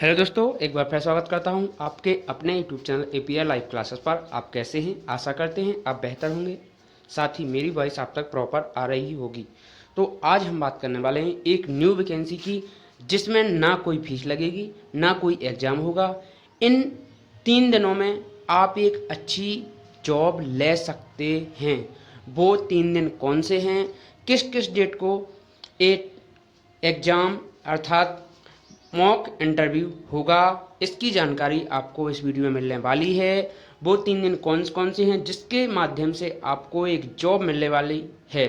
Hello दोस्तों, एक बार फिर स्वागत करता हूं आपके अपने YouTube channel APR live classes पर। आप कैसे हैं? आशा करते हैं आप बेहतर होंगे, साथ ही मेरी वॉइस आप तक प्रॉपर आ रही होगी। तो आज हम बात करने वाले हैं एक न्यू वैकेंसी की, जिसमें ना कोई फीस लगेगी ना कोई एग्ज़ाम होगा। इन 3 दिनों में आप एक अच्छी जॉब ले सकते हैं। वो 3 दिन कौन से हैं, किस किस डेट को एक एग्ज़ाम अर्थात मॉक इंटरव्यू होगा, इसकी जानकारी आपको इस वीडियो में मिलने वाली है। वो 3 दिन कौन से हैं जिसके माध्यम से आपको एक जॉब मिलने वाली है।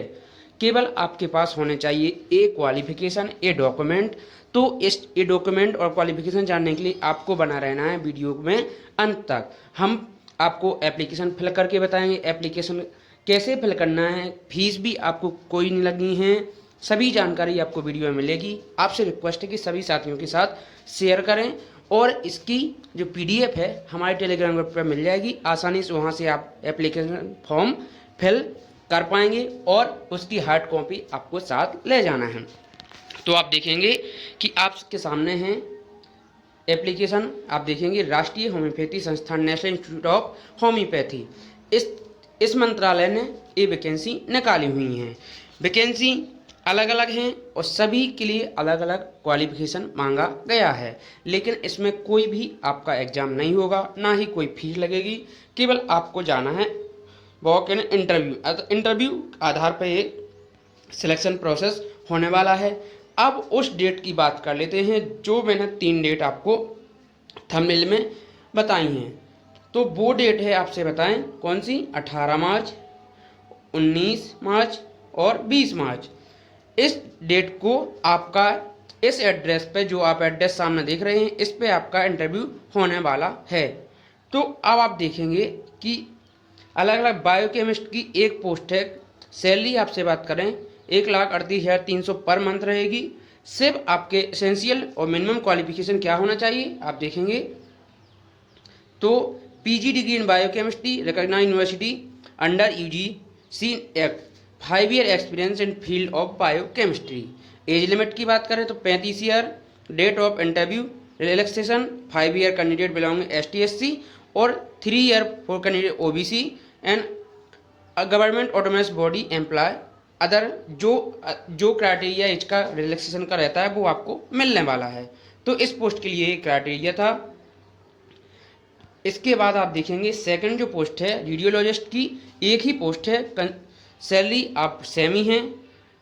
केवल आपके पास होने चाहिए ए क्वालिफिकेशन, ए डॉक्यूमेंट। तो इस ए डॉक्यूमेंट और क्वालिफिकेशन जानने के लिए आपको बना रहना है वीडियो में अंत तक। हम आपको एप्लीकेशन फिल करके बताएंगे, एप्लीकेशन कैसे फिल करना है, फीस भी आपको कोई नहीं लगनी है। सभी जानकारी आपको वीडियो में मिलेगी। आपसे रिक्वेस्ट है कि सभी साथियों के साथ शेयर करें और इसकी जो पीडीएफ है हमारे टेलीग्राम ग्रुप पर मिल जाएगी। आसानी से वहां से आप एप्लीकेशन फॉर्म फिल कर पाएंगे और उसकी हार्ड कॉपी आपको साथ ले जाना है। तो आप देखेंगे कि आपके सामने है एप्लीकेशन। आप देखेंगे राष्ट्रीय होम्योपैथी संस्थान, नेशनल इंस्टीट्यूट ऑफ होम्योपैथी। इस मंत्रालय ने ये वैकेंसी निकाली हुई हैं। वैकेंसी अलग अलग हैं और सभी के लिए अलग अलग क्वालिफिकेशन मांगा गया है। लेकिन इसमें कोई भी आपका एग्ज़ाम नहीं होगा, ना ही कोई फीस लगेगी। केवल आपको जाना है वॉक इन इंटरव्यू। इंटरव्यू आधार पर एक सिलेक्शन प्रोसेस होने वाला है। अब उस डेट की बात कर लेते हैं जो मैंने 3 डेट आपको थंबनेल में बताई हैं। तो वो डेट है, आपसे बताएं कौन सी, 18 मार्च, 19 मार्च और 20 मार्च। इस डेट को आपका इस एड्रेस पे, जो आप एड्रेस सामने देख रहे हैं, इस पे आपका इंटरव्यू होने वाला है। तो अब आप देखेंगे कि अलग अलग बायोकेमिस्ट की एक पोस्ट है। सैलरी आपसे बात करें 1,38,300 पर मंथ रहेगी। सिर्फ आपके एसेंशियल और मिनिमम क्वालिफिकेशन क्या होना चाहिए आप देखेंगे तो PG degree in biochemistry, recognised university under UGC act, 5 year experience in field of biochemistry. Age limit की बात करें तो 35 year. Date of interview relaxation 5 year candidate belonging ST/SC और 3 year for candidate OBC and government autonomous body employ other. जो criteria इसका relaxation का रहता है वो आपको मिलने वाला है। तो इस पोस्ट के लिए क्राइटेरिया था। इसके बाद आप देखेंगे सेकंड जो पोस्ट है रेडियोलॉजिस्ट की, एक ही पोस्ट है। सैलरी आप सेम ही हैं।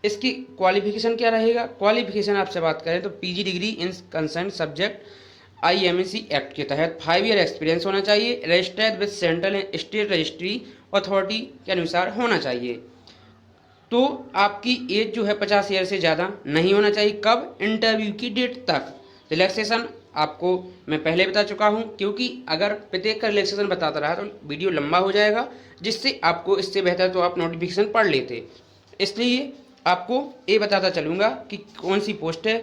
इसकी क्वालिफिकेशन क्या रहेगा, क्वालिफिकेशन आपसे बात करें तो PG degree in concern subject IMC act के तहत 5 ईयर एक्सपीरियंस होना चाहिए। Registered with central and state registry authority के अनुसार होना चाहिए। तो आपकी एज जो है 50 ईयर से ज़्यादा नहीं होना चाहिए। कब? इंटरव्यू की डेट तक। रिलैक्सेशन आपको मैं पहले बता चुका हूं, क्योंकि अगर प्रत्येक का रिलैक्सेशन बताता रहा तो वीडियो लंबा हो जाएगा, जिससे आपको इससे बेहतर तो आप नोटिफिकेशन पढ़ लेते। इसलिए आपको ये बताता चलूँगा कि कौन सी पोस्ट है,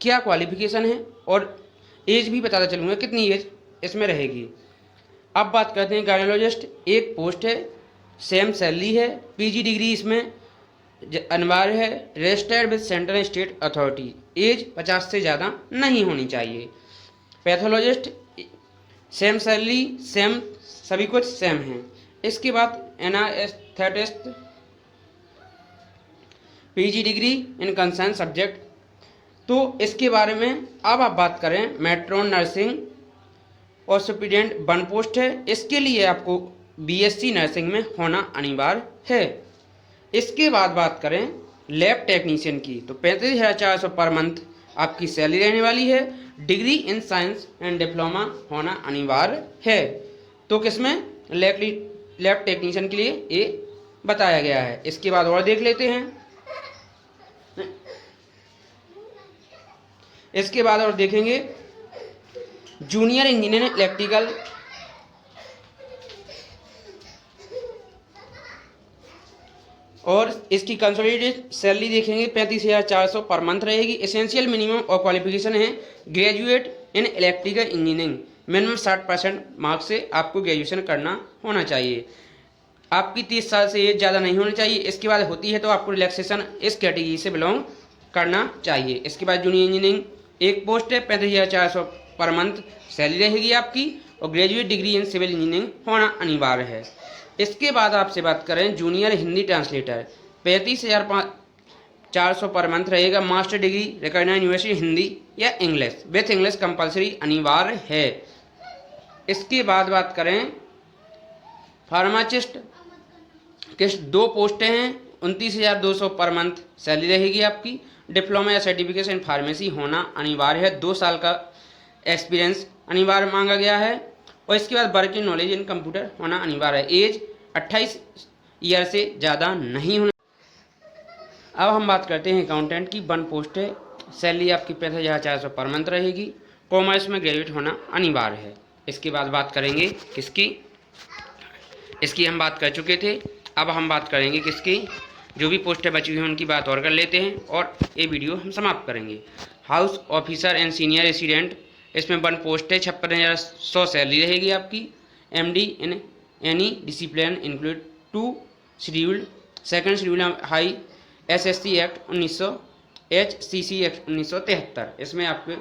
क्या क्वालिफिकेशन है और एज भी बताता चलूँगा कितनी एज इसमें रहेगी। अब बात करते हैं गायनोलॉजिस्ट, एक पोस्ट है, सेम सैलरी है, पीजी डिग्री इसमें अनिवार्य है, registered with central state authority, age 50 से ज़्यादा नहीं होनी चाहिए। पैथोलॉजिस्ट सेम सैलरी, सेम सभी कुछ सेम है। इसके बाद anaesthetist PG degree in concern subject. तो इसके बारे में अब आप बात करें मैट्रोन नर्सिंग और सुप्रिटेंडेंट 1 पोस्ट है। इसके लिए आपको BSc नर्सिंग में होना अनिवार्य है। इसके बाद बात करें लैब टेक्नीशियन की तो 35,400 पर मंथ आपकी सैलरी रहने वाली है। Degree in science and diploma होना अनिवार्य है। तो किसमें? लैब टेक्नीशियन के लिए ये बताया गया है। इसके बाद और देख लेते हैं। इसके बाद और देखेंगे जूनियर इंजीनियर इलेक्ट्रिकल और इसकी कंसोलिडेटेड सैलरी देखेंगे 35,400 पर मंथ रहेगी। एसेंशियल मिनिमम और क्वालिफिकेशन है graduate in electrical engineering, minimum 60% marks से आपको ग्रेजुएशन करना होना चाहिए। आपकी 30 साल से एज ज़्यादा नहीं होनी चाहिए। इसके बाद होती है तो आपको रिलैक्सेशन इस कैटेगरी से बिलोंग करना चाहिए। इसके बाद जूनियर इंजीनियरिंग एक पोस्ट है 35,400 पर मंथ सैलरी रहेगी आपकी, और graduate degree in civil engineering होना अनिवार्य है। इसके बाद आपसे बात करें जूनियर हिंदी ट्रांसलेटर, 35,400 पर मंथ रहेगा। Master degree recognised university Hindi या इंग्लिश विथ इंग्लिश कंपलसरी अनिवार्य है। इसके बाद बात करें फार्मासिस्ट के 2 पोस्टें हैं, 29,200 पर मंथ सैलरी रहेगी आपकी। डिप्लोमा या सर्टिफिकेशन इन फार्मेसी होना अनिवार्य है, 2 साल का एक्सपीरियंस अनिवार्य मांगा गया है। और इसके बाद वर्किंग नॉलेज इन कंप्यूटर होना अनिवार्य है, एज 28 ईयर से ज़्यादा नहीं होना। अब हम बात करते हैं अकाउंटेंट की, 1 पोस्ट है, सैलरी आपकी 65,400 पर मंथ रहेगी। कॉमर्स में ग्रेजुएट होना अनिवार्य है। इसके बाद बात करेंगे किसकी, इसकी हम बात कर चुके थे। अब हम बात करेंगे किसकी, जो भी पोस्टें बची हुई हैं उनकी बात और कर लेते हैं और ये वीडियो हम समाप्त करेंगे। House officer and senior resident, इसमें 1 पोस्ट है, 56,100 सैलरी रहेगी आपकी। MD in any discipline include 2 scheduled, 2nd schedule high SSC act 1900, HCC act 1973, इसमें आपके।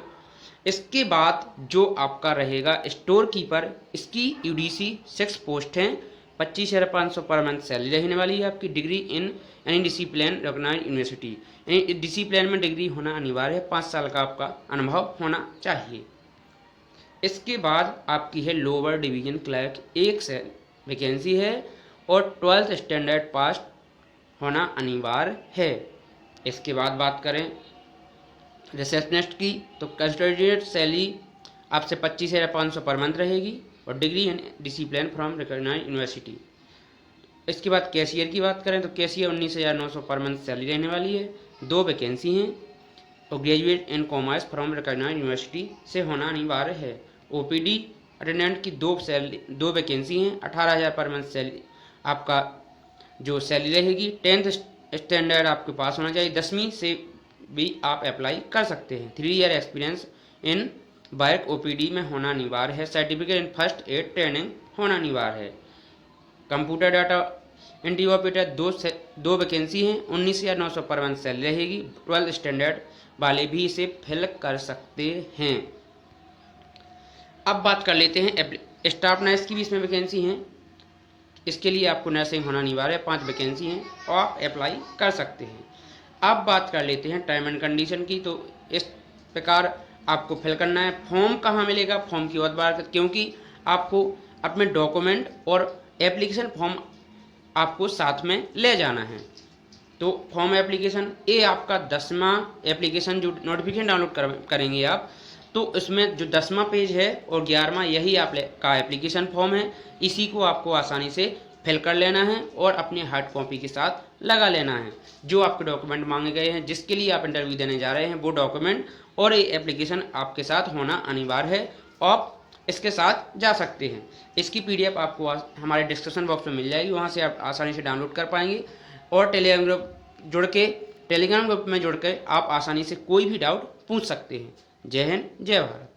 इसके बाद जो आपका रहेगा स्टोर कीपर, इसकी यूडीसी 6 पोस्ट हैं, 25,500 पर मंथ सैलरी रहने वाली है आपकी। Degree in any discipline recognised university, यानी डिसिप्लिन में डिग्री होना अनिवार्य है, 5 साल का आपका अनुभव होना चाहिए। इसके बाद आपकी है लोअर डिवीजन क्लर्क, 1 वैकेंसी है और 12th स्टैंडर्ड पास होना अनिवार्य है। इसके बाद बात करें रिसेप्शनिस्ट की, तो कंसिडरेट सैलरी आपसे 25,500 पर मंथ रहेगी और degree in discipline from recognised university. इसके बाद कैशियर की बात करें तो कैशियर 19,900 पर मंथ सैलरी रहने वाली है, 2 वैकेंसी हैं और graduate in commerce from recognised university से होना अनिवार्य है। ओपीडी अटेंडेंट की 2 वैकेंसी हैं, 18,000 पर मंथ सैलरी आपका जो सैलरी रहेगी। 10th स्टैंडर्ड आपके पास होना चाहिए, 10वीं से भी आप अप्लाई कर सकते हैं। 3 year experience in work OPD में होना अनिवार्य है। Certificate in first aid training होना अनिवार्य है। Computer data entry operator 2 vacancy हैं, 19,900 पर मंथ सैलरी रहेगी। 12th स्टैंडर्ड वाले भी इसे फिल कर सकते हैं। अब बात कर लेते हैं स्टाफ नर्स की भी इसमें वैकेंसी हैं, इसके लिए आपको नर्सिंग होना अनिवार्य है, 5 वैकेंसी हैं और आप अप्लाई कर सकते हैं। अब बात कर लेते हैं टर्म एंड कंडीशन की, तो इस प्रकार आपको फिल करना है। फॉर्म कहाँ मिलेगा, फॉर्म की और बात, क्योंकि आपको अपने डॉक्यूमेंट और एप्लीकेशन फॉर्म आपको साथ में ले जाना है। तो फॉर्म एप्लीकेशन ये आपका 10वां एप्लीकेशन जो नोटिफिकेशन डाउनलोड करेंगे आप, तो इसमें जो 10वां पेज है और 11वां यही आपका एप्लीकेशन फॉर्म है। इसी को आपको आसानी से फिल कर लेना है और अपनी हार्ड कॉपी के साथ लगा लेना है। जो आपके डॉक्यूमेंट मांगे गए हैं, जिसके लिए आप इंटरव्यू देने जा रहे हैं, वो डॉक्यूमेंट और ये एप्लीकेशन आपके साथ होना अनिवार्य है। आप इसके साथ जा सकते हैं। इसकी पीडीएफ आपको हमारे डिस्क्रिप्शन बॉक्स में मिल जाएगी, वहाँ से आप आसानी से डाउनलोड कर पाएंगे। और टेलीग्राम ग्रुप में जुड़ के आप आसानी से कोई भी डाउट पूछ सकते हैं। जय हिंद, जय भारत।